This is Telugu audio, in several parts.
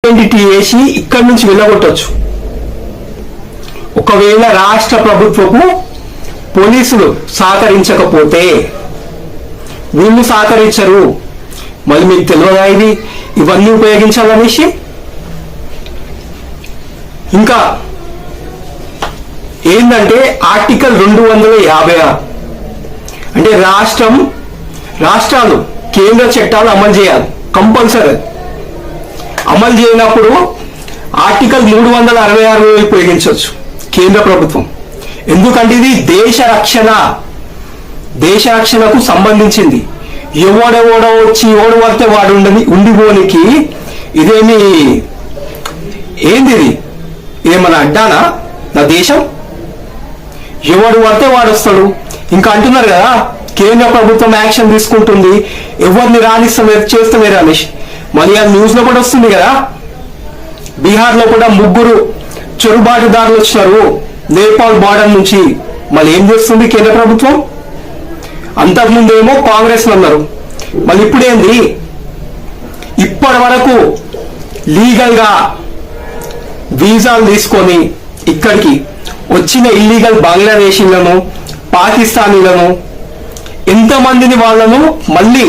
ఐడెంటిటీ వేసి ఇక్కడి నుంచి వెళ్ళగొట్టచ్చు. ఒకవేళ రాష్ట్ర ప్రభుత్వపు పోలీసులు సహకరించకపోతే, వీళ్ళు సహకరించరు, మళ్ళీ మీకు తెలియదా ఇది ఇవన్నీ ఉపయోగించాలనేసి. ఇంకా ఏంటంటే ఆర్టికల్ 256 అంటే రాష్ట్రాలు కేంద్ర చట్టాలు అమలు చేయాలి, కంపల్సరీ. అమలు చేయనప్పుడు ఆర్టికల్ 366 ఉపయోగించవచ్చు కేంద్ర ప్రభుత్వం. ఎందుకంటే ఇది దేశ రక్షణకు సంబంధించింది. ఎవడెవడో వచ్చి ఎవడు పడితే వాడు ఉండిపోనికి ఇదేమి ఏంది, ఇదేమన్నా అడ్డానా నా దేశం? ఎవడు పడితే వాడు వస్తాడు. ఇంకా అంటున్నారు కదా కేంద్ర ప్రభుత్వం యాక్షన్ తీసుకుంటుంది, ఎవరిని రానిస్తలేదు చేస్తలేరు అనేసి. మళ్ళీ ఆ న్యూస్ లో కూడా వస్తుంది కదా, బీహార్ లో కూడా 3 చొరుబాటుదారులు వచ్చినారు నేపాల్ బార్డర్ నుంచి. మళ్ళీ ఏం చేస్తుంది కేంద్ర ప్రభుత్వం? అంతకుముందు ఏమో కాంగ్రెస్ అన్నారు, మళ్ళీ ఇప్పుడేంది? ఇప్పటి వరకు లీగల్ గా వీసాలు తీసుకొని ఇక్కడికి వచ్చిన ఇల్లీగల్ బంగ్లాదేశీలను, పాకిస్తానీలను ఎంతమందిని వాళ్ళను మళ్ళీ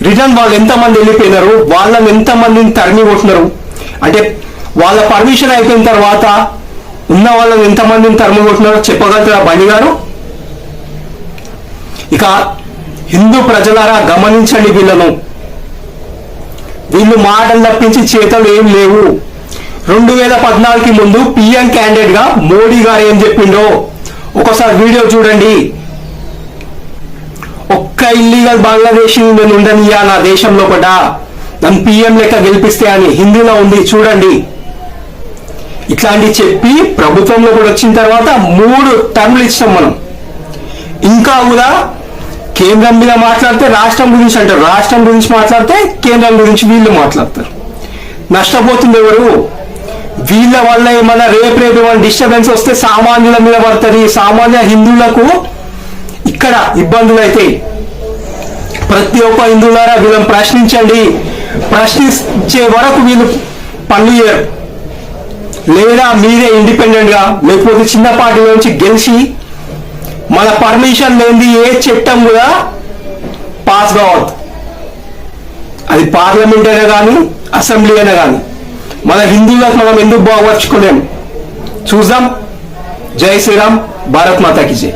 రిటర్న్ వాళ్ళు ఎంతమంది వెళ్ళిపోయినారు, వాళ్ళని ఎంతమందిని తరిమి కొట్టినారు. అంటే వాళ్ళ పర్మిషన్ అయిపోయిన తర్వాత ఉన్న వాళ్ళని ఎంతమందిని తరిమి కొట్టినారో చెప్పగలుగుతారా బండి గారు? ఇక హిందూ ప్రజలారా గమనించండి, వీళ్ళు మాటలు తప్పించి చేతలు ఏం లేవు. 2014కి ముందు పిఎం క్యాండిడేట్ గా మోడీ గారు ఏం చెప్పిండో ఒకసారి వీడియో చూడండి. ఒక్క ఇల్లీగల్ బంగ్లాదేశీ నేను ఉండనియా నా దేశంలో కూడా, నన్ను పిఎం లెక్క గెలిపిస్తే అని హిందీలో ఉంది, చూడండి. ఇట్లాంటి చెప్పి ప్రభుత్వంలో కూడా వచ్చిన తర్వాత 3 టర్మ్లు ఇచ్చాం మనం. ఇంకా కూడా కేంద్రం మీద మాట్లాడితే రాష్ట్రం గురించి అంటారు, రాష్ట్రం గురించి మాట్లాడితే కేంద్రం గురించి వీళ్ళు మాట్లాడతారు. నష్టపోతుంది ఎవరు? వీళ్ళ వల్ల ఏమన్నా రేపు ఏమైనా డిస్టర్బెన్స్ వస్తే సామాన్యుల మీద పడుతుంది. సామాన్య హిందువులకు ఇక్కడ ఇబ్బందులు అయితే ప్రతి ఒక్క హిందువులారా వీళ్ళని ప్రశ్నించండి. ప్రశ్నించే వరకు వీళ్ళు పనులు చేయరు. లేదా మీరే ఇండిపెండెంట్ గా లేకపోతే చిన్న పార్టీల నుంచి గెలిచి మన పర్మిషన్ లేని ఏ చట్టం కూడా పాస్ కావద్దు. అది పార్లమెంట్ అయినా కానీ అసెంబ్లీ అయినా కానీ మన హిందువులకు మనం ఎందుకు బాగుపరుచుకోలేము? చూద్దాం. జై శ్రీరామ్, భారత్ మాతాకి జై.